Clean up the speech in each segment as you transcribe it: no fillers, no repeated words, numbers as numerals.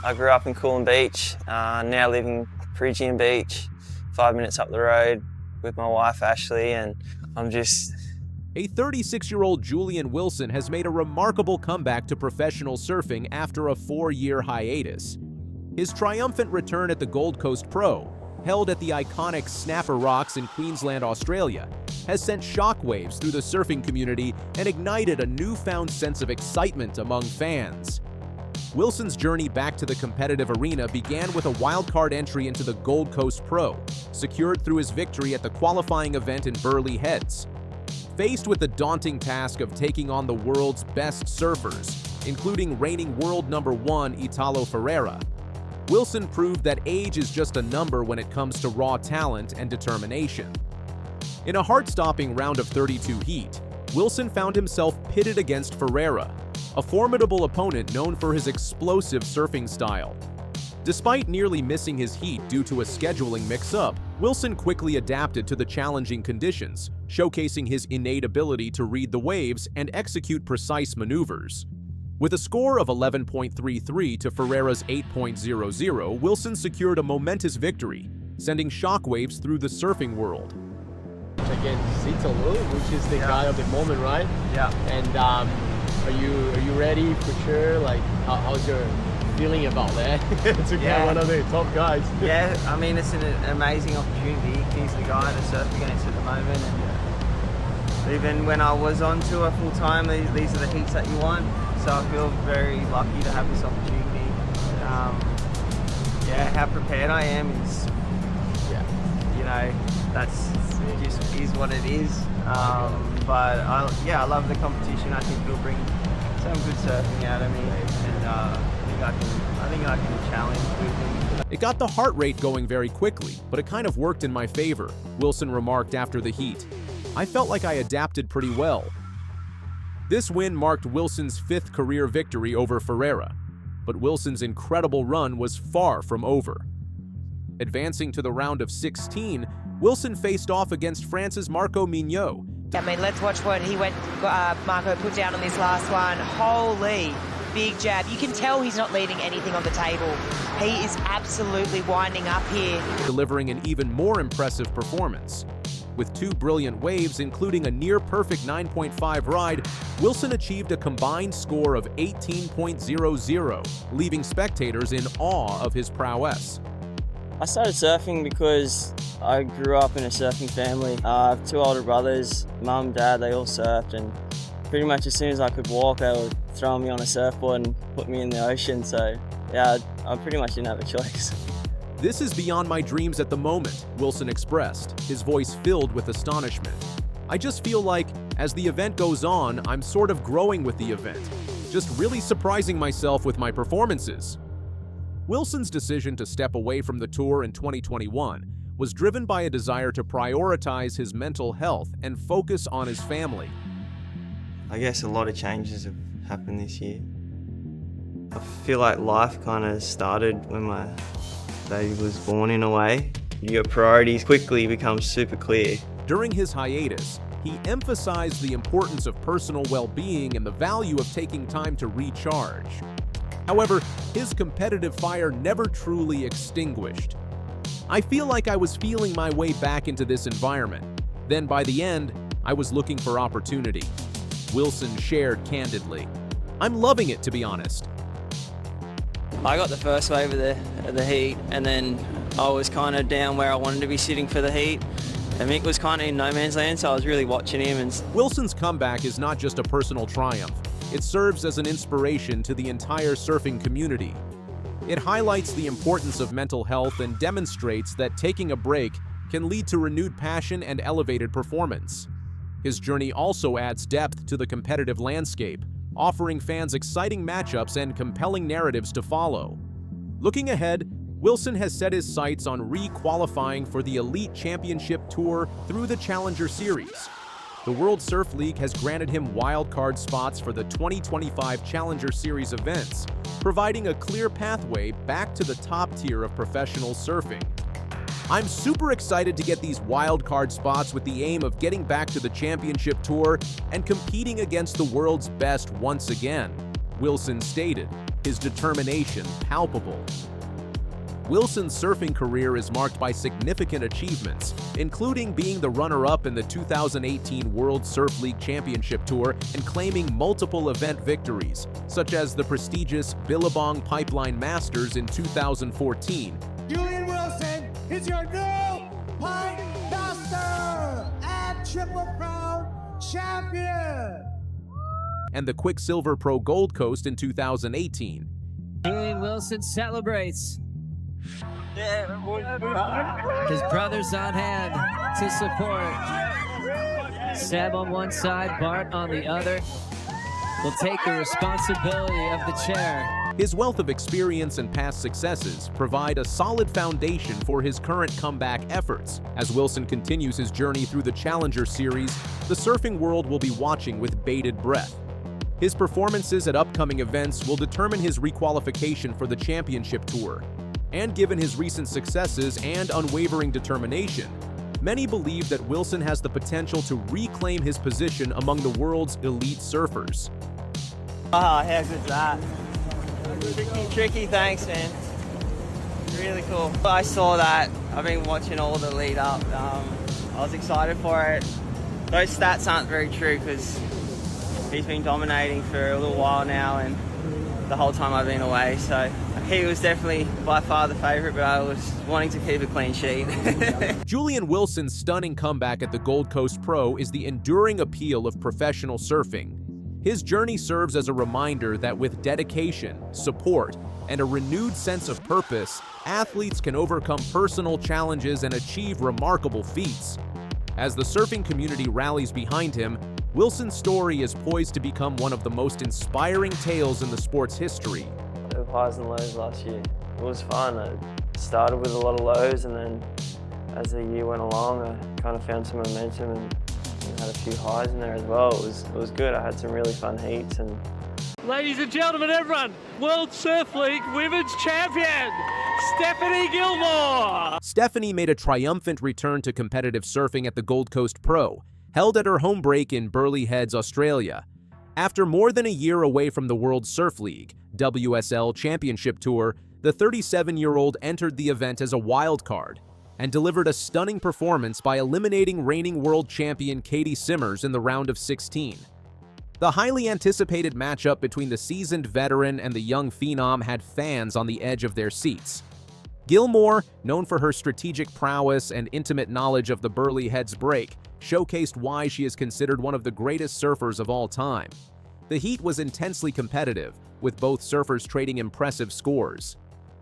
I grew up in Coolum Beach, now live in Peregian Beach, 5 minutes up the road with my wife Ashley, and I'm just... A 36-year-old Julian Wilson has made a remarkable comeback to professional surfing after a 4-year hiatus. His triumphant return at the Gold Coast Pro, held at the iconic Snapper Rocks in Queensland, Australia, has sent shockwaves through the surfing community and ignited a newfound sense of excitement among fans. Wilson's journey back to the competitive arena began with a wildcard entry into the Gold Coast Pro, secured through his victory at the qualifying event in Burleigh Heads. Faced with the daunting task of taking on the world's best surfers, including reigning world #1 Italo Ferreira, Wilson proved that age is just a number when it comes to raw talent and determination. In a heart-stopping round of 32 heat, Wilson found himself pitted against Ferreira, a formidable opponent known for his explosive surfing style. Despite nearly missing his heat due to a scheduling mix-up, Wilson quickly adapted to the challenging conditions, showcasing his innate ability to read the waves and execute precise maneuvers. With a score of 11.33 to Ferreira's 8.00, Wilson secured a momentous victory, sending shockwaves through the surfing world. Against Italo, which is the guy of the moment, right? Yeah. And are you ready for sure? Like, how's your feeling about that? To get one of the top guys. Yeah, I mean, it's an amazing opportunity. He's the guy to surf against at the moment, and even when I was on tour full time, these are the heats that you want. So I feel very lucky to have this opportunity. Yeah, how prepared I am is, you know, that's just is what it is. But I love the competition. I think it'll bring some good surfing out of me, and I think I can challenge with him. It got the heart rate going very quickly, but it kind of worked in my favor, Wilson remarked after the heat. I felt like I adapted pretty well. This win marked Wilson's 5th career victory over Ferreira, but Wilson's incredible run was far from over. Advancing to the round of 16, Wilson faced off against France's Marco Mignot. I mean, let's watch what Marco put down on this last one. Holy, big jab. You can tell he's not leaving anything on the table. He is absolutely winding up here. Delivering an even more impressive performance. With 2 brilliant waves, including a near-perfect 9.5 ride, Wilson achieved a combined score of 18.00, leaving spectators in awe of his prowess. I started surfing because I grew up in a surfing family. I have 2 older brothers, mum, dad, they all surfed, and pretty much as soon as I could walk, they would throw me on a surfboard and put me in the ocean. So yeah, I pretty much didn't have a choice. This is beyond my dreams at the moment, Wilson expressed, his voice filled with astonishment. I just feel like, as the event goes on, I'm sort of growing with the event, just really surprising myself with my performances. Wilson's decision to step away from the tour in 2021 was driven by a desire to prioritize his mental health and focus on his family. I guess a lot of changes have happened this year. I feel like life kind of started when my baby was born in a way. Your priorities quickly become super clear. During his hiatus, he emphasized the importance of personal well-being and the value of taking time to recharge. However, his competitive fire never truly extinguished. I feel like I was feeling my way back into this environment. Then by the end, I was looking for opportunity. Wilson shared candidly. I'm loving it, to be honest. I got the first wave of the heat, and then I was kind of down where I wanted to be sitting for the heat. And Mick was kind of in no man's land, so I was really watching him. And Wilson's comeback is not just a personal triumph. It serves as an inspiration to the entire surfing community. It highlights the importance of mental health and demonstrates that taking a break can lead to renewed passion and elevated performance. His journey also adds depth to the competitive landscape, offering fans exciting matchups and compelling narratives to follow. Looking ahead, Wilson has set his sights on re-qualifying for the Elite Championship Tour through the Challenger Series. The World Surf League has granted him wildcard spots for the 2025 Challenger Series events, providing a clear pathway back to the top tier of professional surfing. I'm super excited to get these wildcard spots with the aim of getting back to the championship tour and competing against the world's best once again, Wilson stated. his determination palpable. Wilson's surfing career is marked by significant achievements, including being the runner-up in the 2018 World Surf League Championship Tour and claiming multiple event victories, such as the prestigious Billabong Pipeline Masters in 2014. Julian Wilson is your new Pipe Master and Triple Crown champion! And the Quicksilver Pro Gold Coast in 2018. Julian Wilson celebrates. His brother's on hand to support. Seb on one side, Bart on the other. Will take the responsibility of the chair. His wealth of experience and past successes provide a solid foundation for his current comeback efforts. As Wilson continues his journey through the Challenger Series, the surfing world will be watching with bated breath. His performances at upcoming events will determine his requalification for the championship tour. And given his recent successes and unwavering determination, many believe that Wilson has the potential to reclaim his position among the world's elite surfers. Oh, how good's that? Tricky, thanks, man. Really cool. I saw that. I've been watching all the lead up. I was excited for it. Those stats aren't very true because he's been dominating for a little while now and the whole time I've been away, so he was definitely by far the favourite, but I was wanting to keep a clean sheet. Julian Wilson's stunning comeback at the Gold Coast Pro is the enduring appeal of professional surfing. His journey serves as a reminder that with dedication, support, and a renewed sense of purpose, athletes can overcome personal challenges and achieve remarkable feats. As the surfing community rallies behind him, Wilson's story is poised to become one of the most inspiring tales in the sport's history. There were highs and lows last year. It was fun. I started with a lot of lows, and then as the year went along, I kind of found some momentum and had a few highs in there as well. It was good. I had some really fun heats. And ladies and gentlemen, everyone, World Surf League Women's Champion, Stephanie Gilmore! Stephanie made a triumphant return to competitive surfing at the Gold Coast Pro, held at her home break in Burleigh Heads, Australia. After more than a year away from the World Surf League WSL Championship Tour, the 37-year-old entered the event as a wildcard and delivered a stunning performance by eliminating reigning world champion Katie Simmers in the round of 16. The highly anticipated matchup between the seasoned veteran and the young phenom had fans on the edge of their seats. Gilmore, known for her strategic prowess and intimate knowledge of the Burleigh Heads break, showcased why she is considered one of the greatest surfers of all time. The heat was intensely competitive, with both surfers trading impressive scores.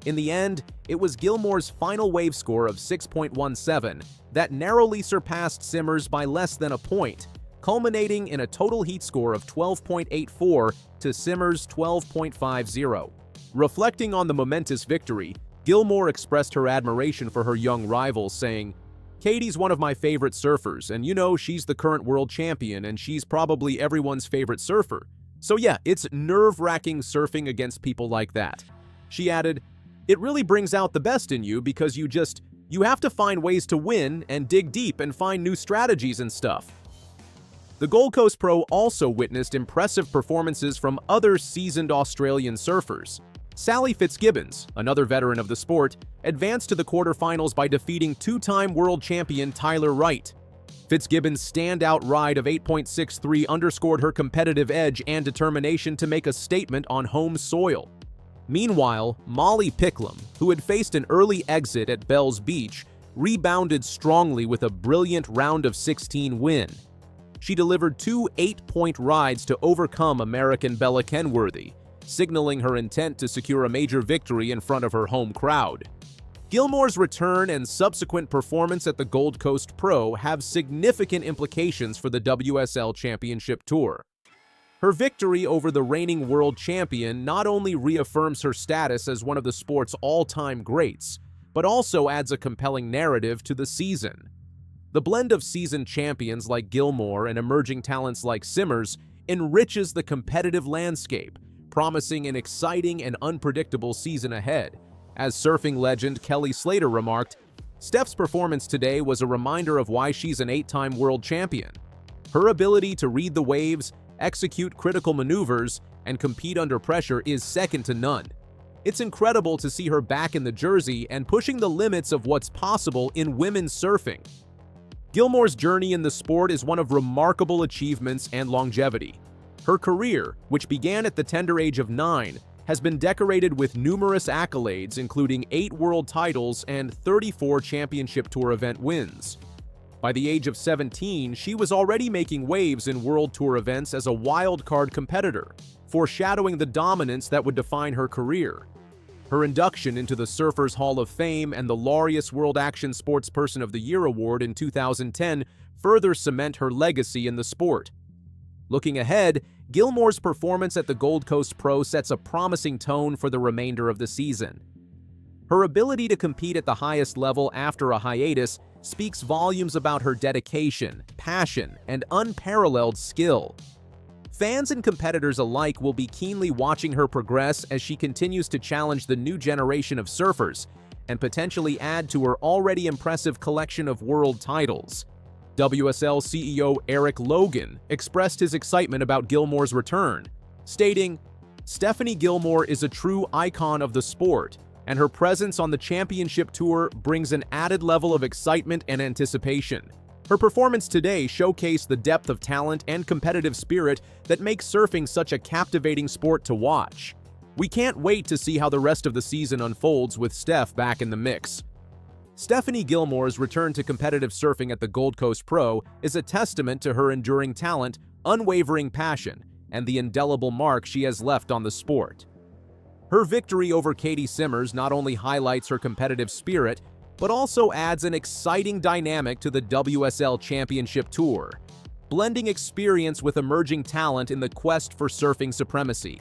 In the end, it was Gilmore's final wave score of 6.17 that narrowly surpassed Simmers by less than a point, culminating in a total heat score of 12.84 to Simmers' 12.50. Reflecting on the momentous victory, Gilmore expressed her admiration for her young rival, saying, "Katie's one of my favorite surfers, and you know she's the current world champion, and she's probably everyone's favorite surfer. So yeah, it's nerve-wracking surfing against people like that." She added, "It really brings out the best in you because you have to find ways to win and dig deep and find new strategies and stuff." The Gold Coast Pro also witnessed impressive performances from other seasoned Australian surfers. Sally Fitzgibbons, another veteran of the sport, advanced to the quarterfinals by defeating two-time world champion Tyler Wright. Fitzgibbons' standout ride of 8.63 underscored her competitive edge and determination to make a statement on home soil. Meanwhile, Molly Picklum, who had faced an early exit at Bells Beach, rebounded strongly with a brilliant round of 16 win. She delivered two 8-point rides to overcome American Bella Kenworthy, signaling her intent to secure a major victory in front of her home crowd. Gilmore's return and subsequent performance at the Gold Coast Pro have significant implications for the WSL Championship Tour. Her victory over the reigning world champion not only reaffirms her status as one of the sport's all-time greats, but also adds a compelling narrative to the season. The blend of seasoned champions like Gilmore and emerging talents like Simmers enriches the competitive landscape, promising an exciting and unpredictable season ahead. As surfing legend Kelly Slater remarked, "Steph's performance today was a reminder of why she's an 8-time world champion. Her ability to read the waves, execute critical maneuvers, and compete under pressure is second to none. It's incredible to see her back in the jersey and pushing the limits of what's possible in women's surfing. Gilmore's journey in the sport is one of remarkable achievements and longevity. Her career, which began at the tender age of 9, has been decorated with numerous accolades, including 8 world titles and 34 championship tour event wins. By the age of 17, she was already making waves in world tour events as a wildcard competitor, foreshadowing the dominance that would define her career. Her induction into the Surfers Hall of Fame and the Laureus World Action Sportsperson of the Year award in 2010 further cement her legacy in the sport. Looking ahead, Gilmore's performance at the Gold Coast Pro sets a promising tone for the remainder of the season. Her ability to compete at the highest level after a hiatus speaks volumes about her dedication, passion, and unparalleled skill. Fans and competitors alike will be keenly watching her progress as she continues to challenge the new generation of surfers and potentially add to her already impressive collection of world titles. WSL CEO Eric Logan expressed his excitement about Gilmore's return, stating, "Stephanie Gilmore is a true icon of the sport, and her presence on the championship tour brings an added level of excitement and anticipation. Her performance today showcased the depth of talent and competitive spirit that makes surfing such a captivating sport to watch. We can't wait to see how the rest of the season unfolds with Steph back in the mix." Stephanie Gilmore's return to competitive surfing at the Gold Coast Pro is a testament to her enduring talent, unwavering passion, and the indelible mark she has left on the sport. Her victory over Katie Simmers not only highlights her competitive spirit, but also adds an exciting dynamic to the WSL Championship Tour, blending experience with emerging talent in the quest for surfing supremacy.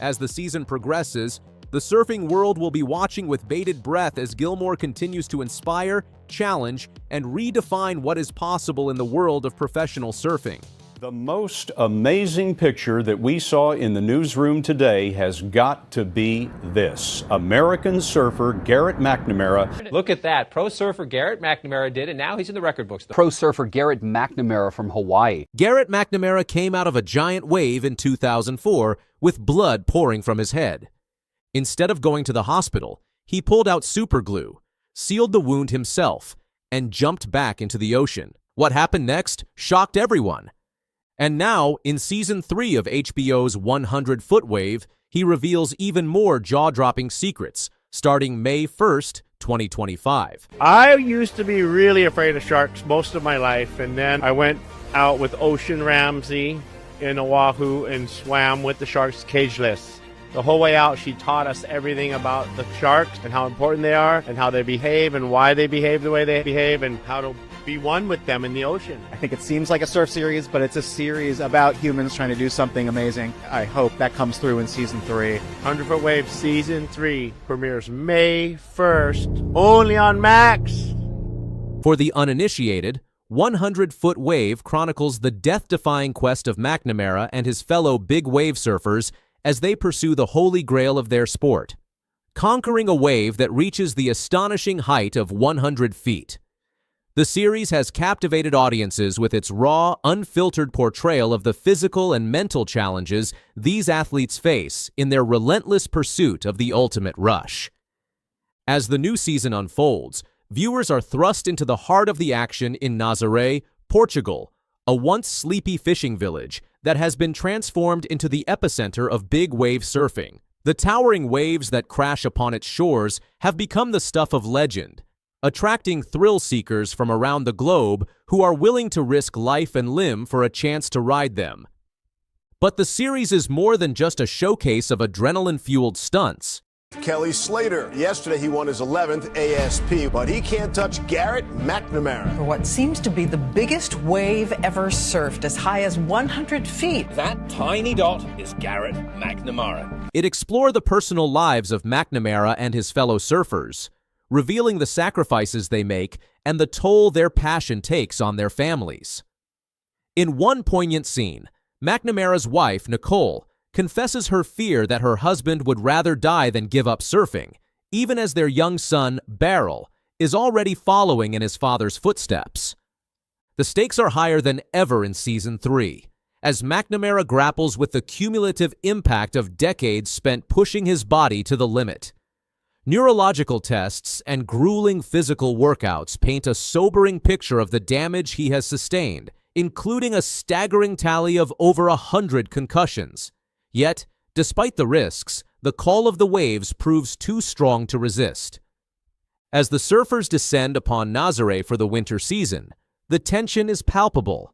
As the season progresses, the surfing world will be watching with bated breath as Gilmore continues to inspire, challenge, and redefine what is possible in the world of professional surfing. The most amazing picture that we saw in the newsroom today has got to be this. American surfer Garrett McNamara. Look at that. Pro surfer Garrett McNamara did, and now he's in the record books. Pro surfer Garrett McNamara from Hawaii. Garrett McNamara came out of a giant wave in 2004 with blood pouring from his head. Instead of going to the hospital, he pulled out super glue, sealed the wound himself, and jumped back into the ocean. What happened next shocked everyone. And now, in Season 3 of HBO's 100-Foot Wave, he reveals even more jaw-dropping secrets, starting May 1st, 2025. I used to be really afraid of sharks most of my life, and then I went out with Ocean Ramsey in Oahu and swam with the sharks cageless. The whole way out, she taught us everything about the sharks and how important they are and how they behave and why they behave the way they behave and how to be one with them in the ocean. I think it seems like a surf series, but it's a series about humans trying to do something amazing. I hope that comes through in Season 3. 100-Foot Wave Season 3 premieres May 1st, only on Max. For the uninitiated, 100-Foot Wave chronicles the death-defying quest of McNamara and his fellow big wave surfers as they pursue the holy grail of their sport, conquering a wave that reaches the astonishing height of 100 feet. The series has captivated audiences with its raw, unfiltered portrayal of the physical and mental challenges these athletes face in their relentless pursuit of the ultimate rush. As the new season unfolds, viewers are thrust into the heart of the action in Nazaré, Portugal, a once sleepy fishing village that has been transformed into the epicenter of big wave surfing. The towering waves that crash upon its shores have become the stuff of legend, attracting thrill seekers from around the globe who are willing to risk life and limb for a chance to ride them. But the series is more than just a showcase of adrenaline-fueled stunts. Kelly Slater. Yesterday he won his 11th ASP, but he can't touch Garrett McNamara. For what seems to be the biggest wave ever surfed, as high as 100 feet. That tiny dot is Garrett McNamara. It explored the personal lives of McNamara and his fellow surfers, revealing the sacrifices they make and the toll their passion takes on their families. In one poignant scene, McNamara's wife, Nicole, confesses her fear that her husband would rather die than give up surfing, even as their young son, Beryl, is already following in his father's footsteps. The stakes are higher than ever in Season 3, as McNamara grapples with the cumulative impact of decades spent pushing his body to the limit. Neurological tests and grueling physical workouts paint a sobering picture of the damage he has sustained, including a staggering tally of over 100 concussions. Yet, despite the risks, the call of the waves proves too strong to resist. As the surfers descend upon Nazaré for the winter season, the tension is palpable.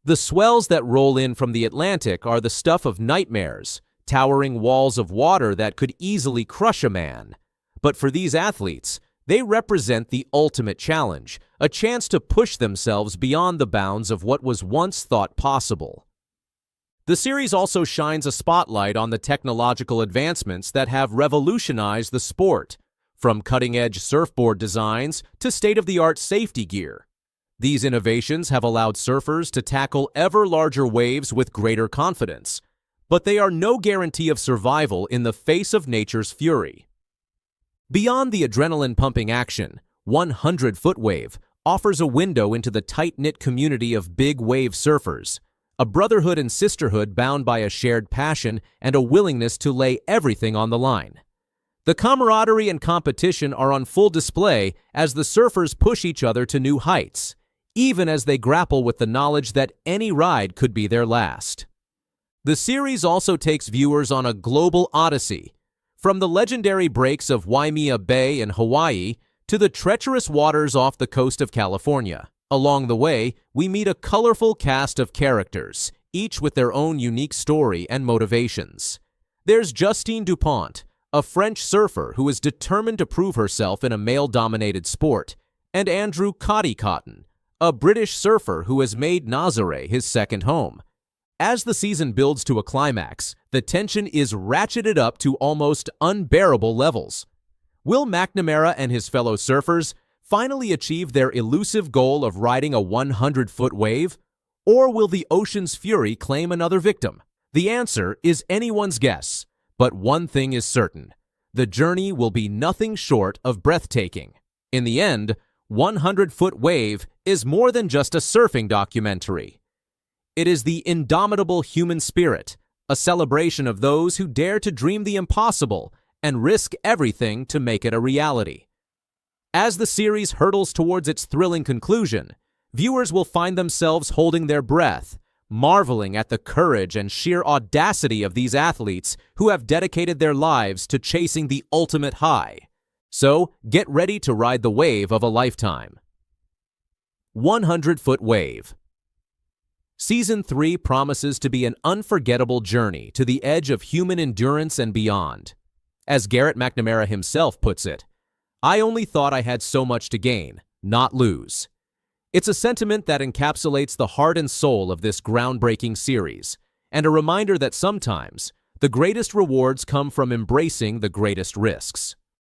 The swells that roll in from the Atlantic are the stuff of nightmares, towering walls of water that could easily crush a man. But for these athletes, they represent the ultimate challenge, a chance to push themselves beyond the bounds of what was once thought possible. The series also shines a spotlight on the technological advancements that have revolutionized the sport, from cutting-edge surfboard designs to state-of-the-art safety gear. These innovations have allowed surfers to tackle ever larger waves with greater confidence, but they are no guarantee of survival in the face of nature's fury. Beyond the adrenaline-pumping action, 100-foot wave offers a window into the tight-knit community of big wave surfers, a brotherhood and sisterhood bound by a shared passion and a willingness to lay everything on the line. The camaraderie and competition are on full display as the surfers push each other to new heights, even as they grapple with the knowledge that any ride could be their last. The series also takes viewers on a global odyssey, from the legendary breaks of Waimea Bay in Hawaii to the treacherous waters off the coast of California. Along the way, we meet a colorful cast of characters, each with their own unique story and motivations. There's Justine Dupont, a French surfer who is determined to prove herself in a male-dominated sport, and Andrew Cotton, a British surfer who has made Nazaré his second home. As the season builds to a climax, the tension is ratcheted up to almost unbearable levels. Will McNamara and his fellow surfers finally achieve their elusive goal of riding a 100-foot wave? Or will the ocean's fury claim another victim? The answer is anyone's guess, but one thing is certain: the journey will be nothing short of breathtaking. In the end, 100-foot wave is more than just a surfing documentary. It is the indomitable human spirit, a celebration of those who dare to dream the impossible and risk everything to make it a reality. As the series hurtles towards its thrilling conclusion, viewers will find themselves holding their breath, marveling at the courage and sheer audacity of these athletes who have dedicated their lives to chasing the ultimate high. So, get ready to ride the wave of a lifetime. 100-foot wave. Season 3 promises to be an unforgettable journey to the edge of human endurance and beyond. As Garrett McNamara himself puts it, "I only thought I had so much to gain, not lose." It's a sentiment that encapsulates the heart and soul of this groundbreaking series, and a reminder that sometimes the greatest rewards come from embracing the greatest risks.